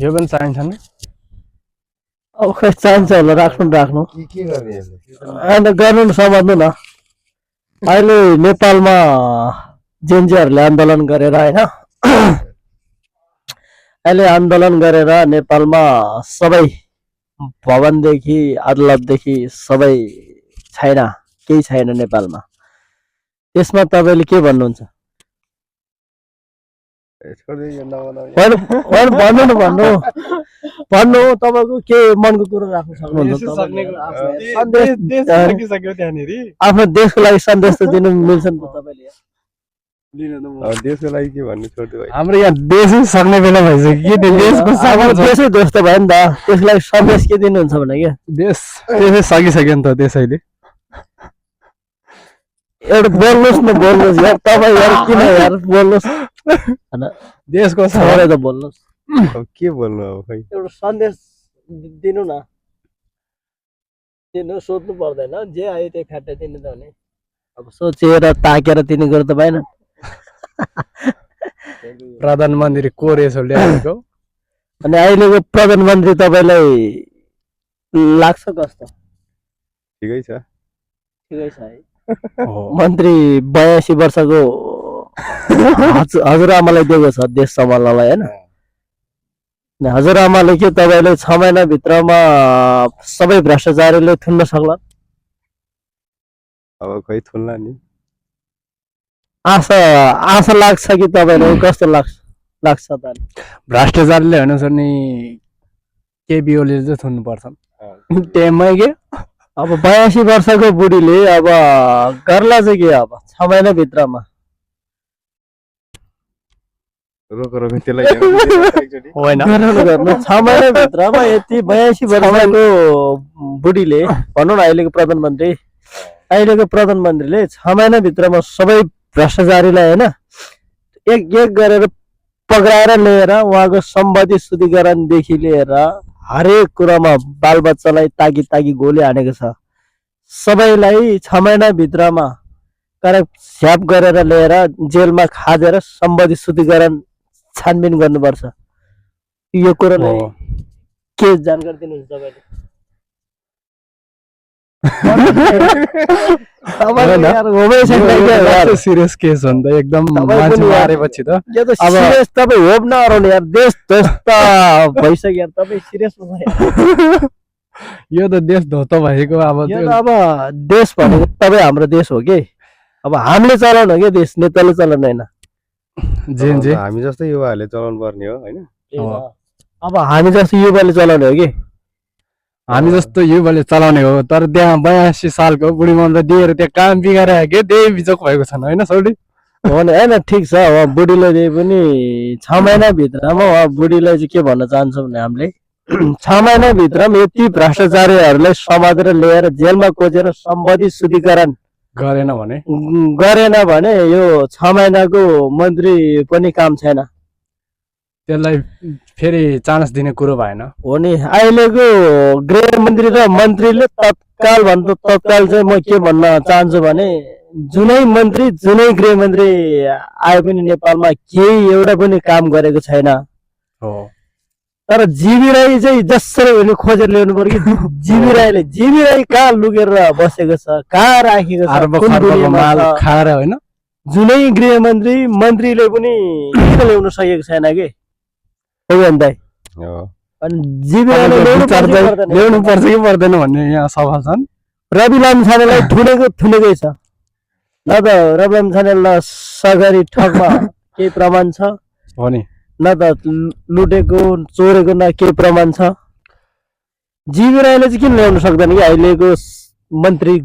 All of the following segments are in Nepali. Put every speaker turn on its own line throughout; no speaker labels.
यो पनि चाहिन्छ नि
अब खै चाहिन्छ होला राख्नु
के गर्ने यसले
अन्त गर्नु न सम्झ्नु न अहिले नेपालमा जेएनजीहरूले आन्दोलन गरेर होइन अहिले आन्दोलन गरेर नेपालमा सबै भवनदेखि अदालतदेखि सबै छैन केही छैन नेपालमा त्यसमा तपाईँले के भन्नुहुन्छ भन्नु तपाईँको के मनको कुरो राख्न सक्नुहुन्छ आफ्नो देशको लागि सन्देश त दिनु मिल्छ नि त तपाईँले
देशको लागि के भन्नु छोड्दै
हाम्रो यहाँ देशै सक्ने बेला भइसक्यो के देशको
देशै दोष त भयो नि त त्यसको लागि सन्देश के दिनुहुन्छ भने क्या
देशै सकिसक्यो नि त देश अहिले
एउटा बोल्नुहोस् न बोल्नुहोस् यार तपाईँ यार किन यार बोल्नुहोस्
देशको छ
त बोल्नुहोस्
अब के बोल्नु अब खै
एउटा सन्देश दिनु न दिनु सोध्नु पर्दैन जे आयो त्यही फ्याट्टै दिनु त भने अब सोचेर ताकेर दिने कुरो त भएन
प्रधानमन्त्री को रहेछ ल्याएको
अनि अहिलेको प्रधानमन्त्री तपाईँलाई लाग्छ कस्तो
ठिकै छ
ठिकै छ है मन्त्री 82 वर्षको हजुरआमालाई दिएको छ देश सम्हाल्नलाई होइन हजुरआमाले के तपाईँले 6 महिनाभित्रमा सबै भ्रष्टाचारीले थुन्न सक्ला
अब खै थुन्ला नि
आशा लाग्छ कि तपाईँलाई कस्तो लाग्छ त
भ्रष्टाचारले होइन सर नि केपी ओलीले चाहिँ थुन्नुपर्छ
टेममै के अब 82 वर्षको बुढीले अब गर्ला चाहिँ के अब 6 महिनाभित्रमा
रोक त्यसलाई
होइन
6 महिनाभित्रमा यति 82 वर्षको बुढीले भनौँ न अहिलेको प्रधानमन्त्रीले 6 महिनाभित्रमा सबै भ्रष्टाचारीलाई होइन एक गरेर पक्राएर लिएर उहाँको सम्पत्ति शुद्धिकरणदेखि लिएर हरेक कुरामा बालबच्चालाई ताकी गोली हानेको छ सबैलाई 6 महिनाभित्रमा करेक्ट स्याप गरेर लिएर जेलमा खाजेर सम्पत्ति शुद्धिकरण छानबिन गर्नुपर्छ यो कुरोलाई के जानकारी दिनुहुन्छ तपाईँले
सिरियस केस हो नि त एकदम मान्छे मारेपछि त
अब तपाईँ होप नहराउनु यार देश ध्वस्त भइसक्यो यार तपाईँ सिरियस
यो त देश ध्वस्त भएको अब
देश भनेको तपाईँ हाम्रो देश हो कि अब हामीले चलाउनु हो कि देश नेताले चलाउनु होइन
हामी जस्तै युवाहरूले चलाउनु पर्ने हो होइन
अब हामी जस्तो युवाले चलाउने हो कि
हामी जस्तो युवाले चलाउने हो तर त्यहाँ 82 सालको बुढी मन्दा दिएर त्यहाँ काम बिगारे के त्यही बिचक भएको छन् होइन सौडी
होइन ठिक छ अब बुढीले दिए पनि 6 महिनाभित्रमा बुढीलाई चाहिँ के भन्न चाहन्छौँ भने हामीले 6 महिनाभित्रमा यति भ्रष्टाचारीहरूलाई समातेर ल्याएर जेलमा कोचेर सम्पत्ति शुद्धिकरण
गरेन
भने यो 6 महिनाको मन्त्री पनि काम छैन
त्यसलाई फेरि चान्स दिने कुरो भएन
हो नि अहिलेको गृहमन्त्री र मन्त्रीले तत्काल चाहिँ म के भन्न चाहन्छु भने जुनै मन्त्री जुनै गृहमन्त्री आए पनि नेपालमा केही एउटा पनि काम गरेको छैन तर जीवी राई चाहिँ जसरी भने खोजेर ल्याउनु पर्यो कि जीवी राई कहाँ लुकेर बसेको छ कहाँ राखेको छ
होइन
जुनै मन्त्रीले पनि किन ल्याउन सकेको छैन कि
ल्याउनु पर्छ कि पर्दैन भन्ने यहाँ सवाल छन्
रवि लामिछानेलाई थुनेकै छ न त रवि लामिछानेलाई सरकारी ठगमा केही प्रमाण छ
हो नि
न त लुटेको चोरेको न केही प्रमाण छ जीवी राईले चाहिँ किन ल्याउन सक्दैन कि अहिलेको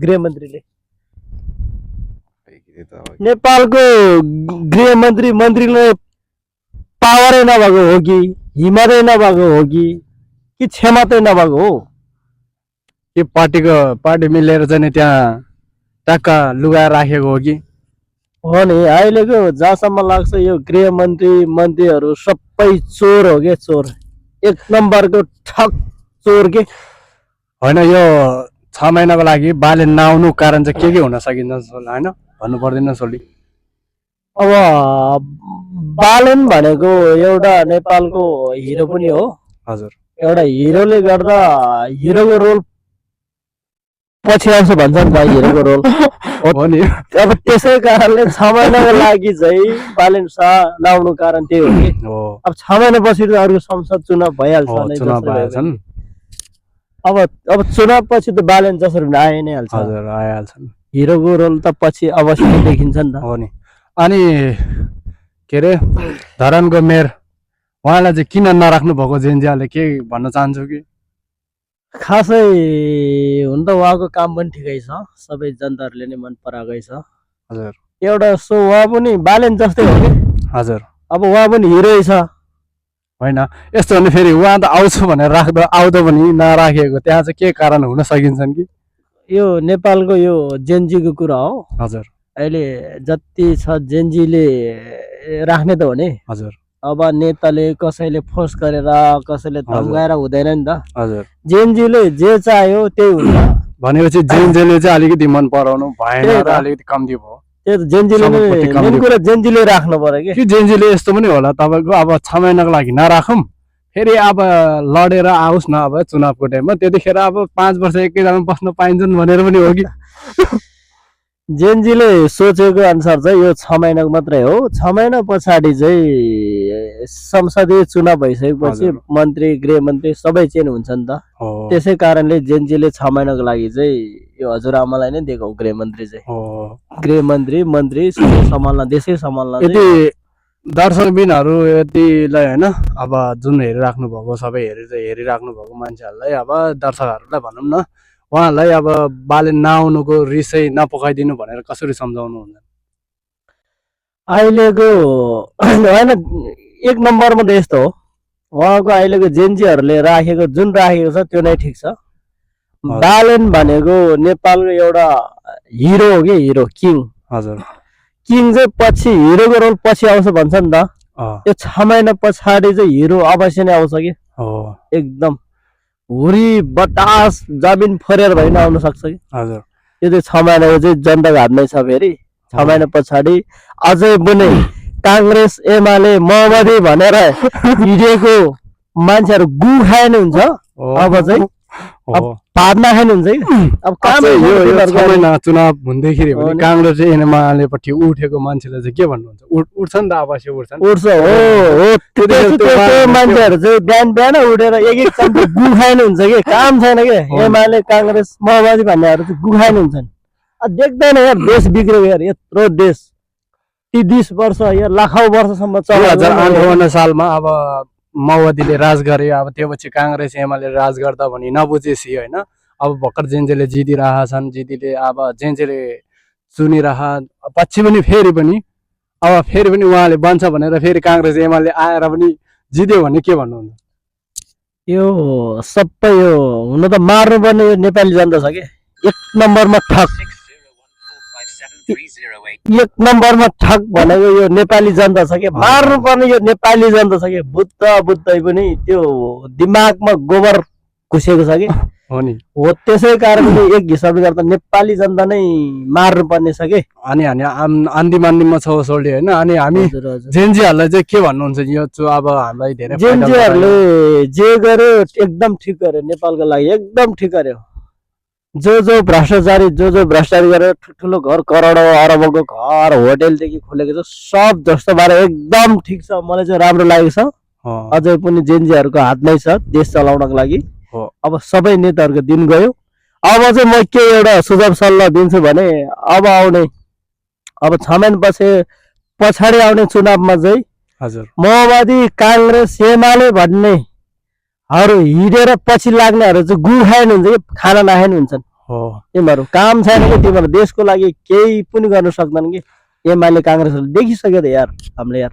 गृहमन्त्रीले नेपालको मन्त्रीले पावरै नभएको हो कि हिम्मतै नभएको हो कि क्षमतै नभएको हो
कि पार्टी मिलेर चाहिँ त्यहाँ टक्का लुगाएर राखेको हो कि
हो नि अहिलेको जहाँसम्म लाग्छ यो मन्त्रीहरू सबै चोर हो कि चोर एक नम्बरको ठग चोर के
होइन यो 6 महिनाको लागि बाले नआउनु कारण चाहिँ के हुन सकिन्छ होइन भन्नु पर्दैन सोली
अब बालन भनेको एउटा नेपालको हिरो पनि हो
हजुर
एउटा हिरोले गर्दा हिरोको रोल पछि आउँछ भन्छ नि त हिरोको रोल
हो नि
अब त्यसै कारणले 6 महिनाको लागि चाहिँ बालेन शाह लाउनु कारण त्यही हो कि
हो
अब 6 महिनापछि त अर्को संसद चुनाव भइहाल्छ
हो,
नै
चुनाव
जसरी भए
भएछन्
पनि। अब चुनाव पछि त बालेन जसरी पनि आइ नै हाल्छ
हजुर आइहाल्छन्
हिरोको रोल त पछि अवश्य नै देखिन्छ नि त।
हो नि अनि के अरे धरानको मेयर उहाँलाई चाहिँ किन नराख्नु भएको जेएनजीले के भन्न चाहन्छु कि
खासै हुन त उहाँको काम पनि ठिकै छ, सबै जनताहरूले नै मन पराएकै छ।
हजुर
एउटा सो उहाँ पनि बालेन जस्तै हो कि
हजुर
अब उहाँ पनि हिरै छ।
होइन यस्तो भने फेरि उहाँ त आउँछु भनेर राख्दा आउँदो पनि नराखेको त्यहाँ चाहिँ के कारण हुन सकिन्छन् कि
यो नेपालको यो जेनजीको कुरा हो।
हजुर
अहिले जति छ जेनजीले राख्ने त हो नि।
हजुर
अब नेताले कसैले फोर्स गरेर कसैले धम्काएर हुँदैन नि त।
हजुर
जेनजीले जे चाह्यो त्यही हुन्छ
भनेपछि जेएनजीले चाहिँ अलिकति मन पराउनु भएन
त्यही
र
त।
अलिकति कम्ती भयो
त्यो त जेनजीले नै
सबैपट्टि कम
मेन
दियो।
कुरा जेनजीले राख्नु पर्यो कि।
कि जेएनजीले यस्तो पनि होला तपाईँको अब 6 महिनाको लागि नराखौँ फेरि अब लडेर आओस् न अब चुनावको टाइममा त्यतिखेर अब 5 वर्ष एकैजनामा बस्न पाइन्छन् भनेर पनि हो कि
जेनजीले सोचेको अनुसार चाहिँ यो 6 महिनाको मात्रै हो। 6 महिना पछाडि चाहिँ संसदीय चुनाव भइसकेपछि
हजुर।
मन्त्री गृहमन्त्री सबै चेन्ज हुन्छ नि त।
हो
त्यसै कारणले जेनजीले 6 महिनाको लागि चाहिँ यो हजुरआमालाई नै दिएको हो गृहमन्त्री चाहिँ।
हो
गृहमन्त्री मन्त्री सबै सम्हाल्न देशै सम्हाल्न
यदि दर्शकबिनहरू यतिलाई होइन अब जुन हेरिराख्नु भएको सबै हेरिराख्नु भएको मान्छेहरूलाई अब दर्शकहरूलाई भनौँ न उहाँहरूलाई अब बालेन नआउनुको रिसै नपोखाइदिनु भनेर कसरी सम्झाउनुहुन्छ
अहिलेको होइन 1 नम्बरमा त यस्तो हो उहाँको अहिलेको जेनजीहरूले राखेको छ त्यो नै ठिक छ। बालेन भनेको नेपालको एउटा हिरो हो कि हिरो किङ।
हजुर
किङ चाहिँ पछि हिरोको रोल पछि आउँछ भन्छ नि त। यो 6 महिना पछाडि चाहिँ हिरो अवश्य नै आउँछ कि
हो
एकदम हुरी बतास जमिन फरेर भइ नै आउन सक्छ कि।
हजुर
त्यो चाहिँ 6 महिनाको चाहिँ जनताको हातमै छ। फेरि 6 महिना पछाडि अझै पनि काङ्ग्रेस एमाले माओवादी भनेर हिँडेको मान्छेहरू गु खाए नै हुन्छ। अब चाहिँ
हो
भात नखाने हुन्छ कि अब काम
यो
तिनीहरूको
6 महिना चुनाव हुँदैखेरि
हो
भने
नि।
काङ्ग्रेस एमालेपट्टि उठेको मान्छेले चाहिँ के भन्नुहुन्छ उठ्छ नि त अवश्य उठ्छन्
उठ्छ हो त्यो मान्छेहरू चाहिँ बिहान बिहान उठेर एक चम्चा गु खाने हुन्छ कि काम छैन कि एमाले काङ्ग्रेस माओवादी भन्नेहरू चाहिँ गु खाने हुन्छन्। देख्दैन यार देश बिग्रेको यार यत्रो देश 30 वर्ष या लाखौँ वर्षसम्म
2058 सालमा अब माओवादीले राज गरे अब त्यो पछि काङ्ग्रेस एमाले राज गर्दा भनी नबुझेसी होइन अब भर्खर जेएनजीले जितिरहेछन् जितिले अब जेएनजीले चुनिरह पछि पनि फेरि पनि उहाँले बन्छ भनेर फेरि काङ्ग्रेस एमाले आएर पनि जित्यो भने के भन्नुहुन्छ
यो सबै यो हुन त मार्नुपर्ने यो नेपाली जनता छ कि 1 नम्बरमा ठग 1 नम्बरमा ठग भनेको यो नेपाली जनता छ कि मार्नुपर्ने यो नेपाली जनता छ कि बुझ्दै पनि त्यो दिमागमा गोबर घुसेको छ कि
हो नि
हो। त्यसै कारणले एक हिसाबले गर्दा नेपाली जनता नै मार्नुपर्ने छ कि।
अनि आन्दी मान्दिमा छ सोल्डी होइन अनि हामी जेएनजीहरूलाई चाहिँ के भन्नुहुन्छ यो अब हामीलाई धेरै
जेएनजीहरूले जे गर्यो एकदम ठिक गर्यो नेपालको लागि एकदम ठिक गर्यो। जो भ्रष्टाचारी गरेर ठुल्ठुलो घर करोडौँ अरबौँको घर होटेलदेखि खोलेको छ सब जस्तो भएर एकदम ठिक छ। मलाई चाहिँ राम्रो लागेको छ। अझै पनि जेएनजीहरूको हातमै छ देश चलाउनको लागि। अब सबै नेताहरूको दिन गयो। अब चाहिँ म के एउटा सुझाव सल्लाह दिन्छु भने अब 6 महिना पछाडि आउने चुनावमा चाहिँ
हजुर
माओवादी काङ्ग्रेस एमाले भन्नेहरू हिँडेर पछि लाग्नेहरू चाहिँ गु खाएन हुन्छ कि खाना नखाएन हुन्छन्। तिमीहरू काम छैन कि तिमीहरू देशको लागि केही पनि गर्न सक्दैन कि। एमाले काङ्ग्रेसहरूले देखिसक्यो त यार हामीले यार।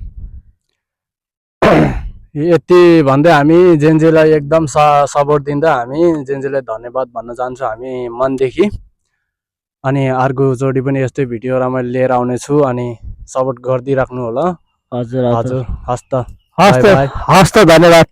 यति भन्दै हामी जेएनजीलाई एकदम सपोर्ट दिँदा हामी जेएनजीलाई धन्यवाद भन्न चाहन्छौँ हामी मनदेखि। अनि अर्कोचोटि पनि यस्तै भिडियो मैले लिएर आउनेछु अनि सपोर्ट गरिदिइराख्नु होला।
हजुर
हजुर हस्त
हस्त धन्यवाद।